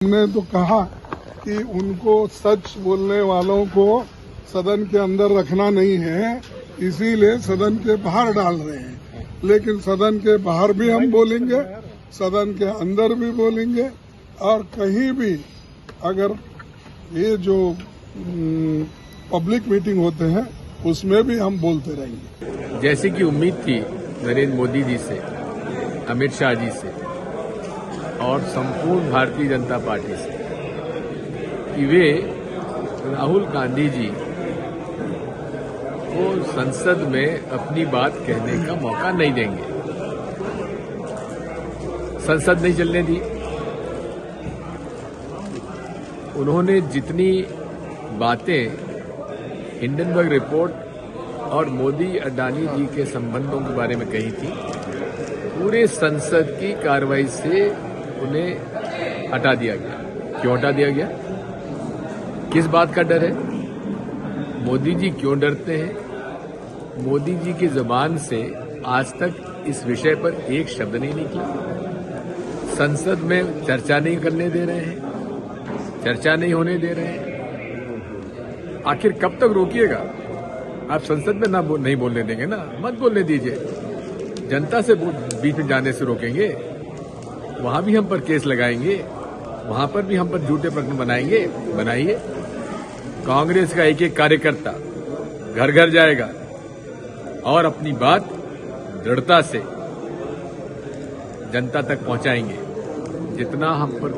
हमने तो कहा कि उनको सच बोलने वालों को सदन के अंदर रखना नहीं है, इसीलिए सदन के बाहर डाल रहे हैं। लेकिन सदन के बाहर भी हम बोलेंगे, सदन के अंदर भी बोलेंगे, और कहीं भी अगर ये जो पब्लिक मीटिंग होते हैं उसमें भी हम बोलते रहेंगे। जैसे कि उम्मीद थी नरेंद्र मोदी जी से, अमित शाह जी से और संपूर्ण भारतीय जनता पार्टी से कि वे राहुल गांधी जी को संसद में अपनी बात कहने का मौका नहीं देंगे। संसद नहीं चलने दी। उन्होंने जितनी बातें हिंडनबर्ग रिपोर्ट और मोदी अडानी जी के संबंधों के बारे में कही थी, पूरे संसद की कार्रवाई से उन्हें हटा दिया गया। क्यों हटा दिया गया? किस बात का डर है? मोदी जी क्यों डरते हैं? मोदी जी की जुबान से आज तक इस विषय पर एक शब्द नहीं निकला। संसद में चर्चा नहीं करने दे रहे हैं, चर्चा नहीं होने दे रहे हैं। आखिर कब तक रोकिएगा? आप संसद में नहीं बोलने देंगे ना, मत बोलने दीजिए। जनता से बीच में जाने से रोकेंगे, वहां भी हम पर केस लगाएंगे, वहां पर भी हम पर झूठे प्रकरण बनाइए। कांग्रेस का एक एक कार्यकर्ता घर घर जाएगा और अपनी बात दृढ़ता से जनता तक पहुंचाएंगे। जितना हम पर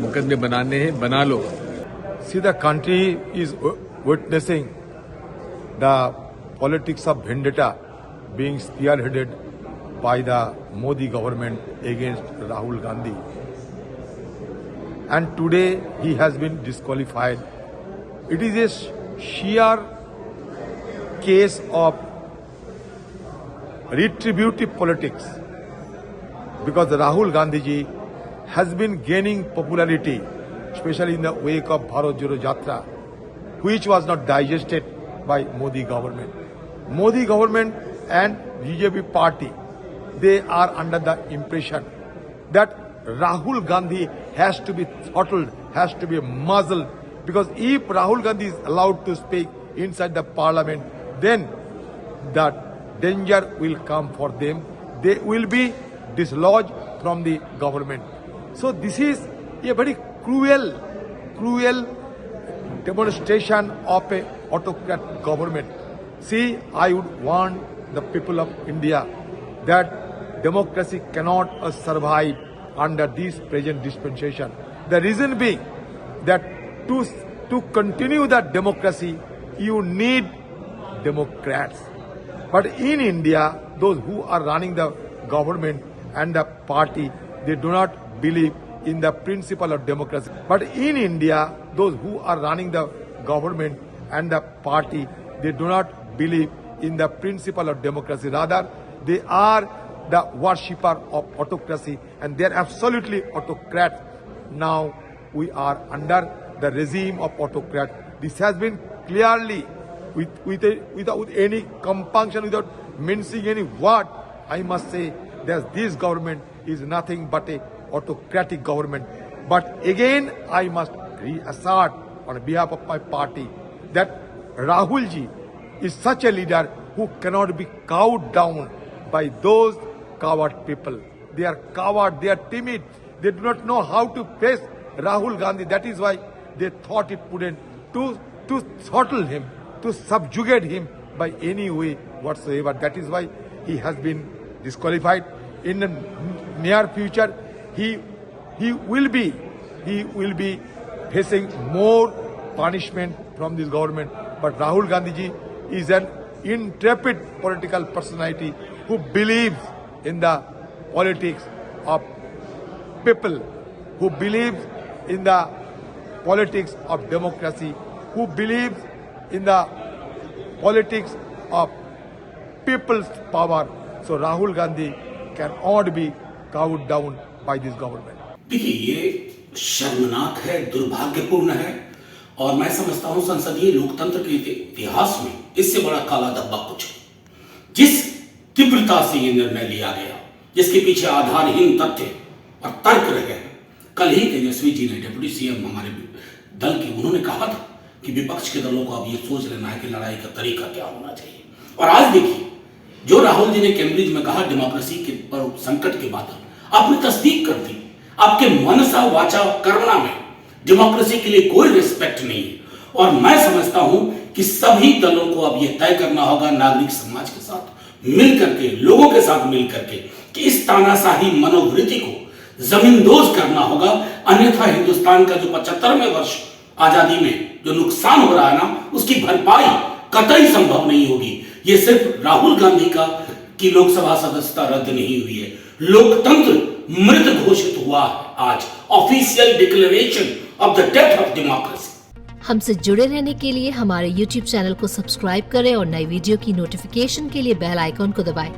मुकदमे बनाने हैं बना लो। See, the country is witnessing the politics of vendetta being spearheaded by the Modi government against Rahul Gandhi. And today he has been disqualified. It is a sheer case of retributive politics, because Rahul Gandhi ji has been gaining popularity, especially in the wake of Bharat Jodo Yatra, which was not digested by Modi government. Modi government and BJP party, they are under the impression that Rahul Gandhi has to be throttled, has to be muzzled, because if Rahul Gandhi is allowed to speak inside the parliament, then that danger will come for them. They will be dislodged from the government. So this is a very cruel demonstration of a autocrat government. See, I would warn the people of India that democracy cannot survive under this present dispensation. The reason being that to continue that democracy, you need democrats. But in India, those who are running the government and the party, they do not believe in the principle of democracy. But in India, those who are running the government and the party, they do not believe in the principle of democracy. Rather, they are the worshipper of autocracy, and they are absolutely autocrats. Now we are under the regime of autocrat. This has been clearly, without any compunction, without mincing any word, I must say that this government is nothing but a autocratic government. But again, I must reassert on behalf of my party that Rahul ji is such a leader who cannot be cowed down by those coward people. They are coward, they are timid, they do not know how to face Rahul Gandhi. That is why they thought it prudent to throttle him, to subjugate him by any way whatsoever. That is why he has been disqualified. In the near future, he will be facing more punishment from this government. But Rahul Gandhi ji is an intrepid political personality who believes in the politics of people, who believes in the politics of democracy, who believes in the politics of people's power. So Rahul Gandhi cannot be cowed down by this government. देखिए, ये शर्मनाक है, दुर्भाग्यपूर्ण है, और मैं समझता हूं संसदीय लोकतंत्र के इतिहास में इससे बड़ा काला धब्बा कुछ है। जिस तीव्रता से ये निर्णय लिया गया, जिसके पीछे आधारहीन तथ्य और तर्क रहे हैं, कल ही तेजस्वी जी ने, डिप्टी सीएम हमारे दल के, उन्होंने कहा था कि विपक्ष के दलों को अब ये सोच लेना है कि लड़ाई का तरीका क्या होना चाहिए। और आज देखिए, जो राहुल जी ने कैम्ब्रिज में कहा डेमोक्रेसी के पर संकट के बादल, आपने तस्दीक कर दी। आपके मनसा वाचा कर्मणा में डेमोक्रेसी के लिए कोई रिस्पेक्ट नहीं है। और मैं समझता हूं कि सभी दलों को अब यह तय करना होगा, नागरिक समाज के साथ मिल करके, लोगों के साथ मिल करके, कि इस तानाशाही मनोवृत्ति को जमींदोज करना होगा। अन्यथा हिंदुस्तान का जो 75वें वर्ष आजादी में जो नुकसान हो रहा है ना, उसकी भरपाई कतई संभव नहीं होगी। ये सिर्फ राहुल गांधी की लोकसभा सदस्यता रद्द नहीं हुई है, लोकतंत्र मृत घोषित हुआ है। आज official declaration of the death of democracy. हमसे जुड़े रहने के लिए हमारे YouTube चैनल को सब्सक्राइब करें और नई वीडियो की नोटिफिकेशन के लिए बेल आइकॉन को दबाएं।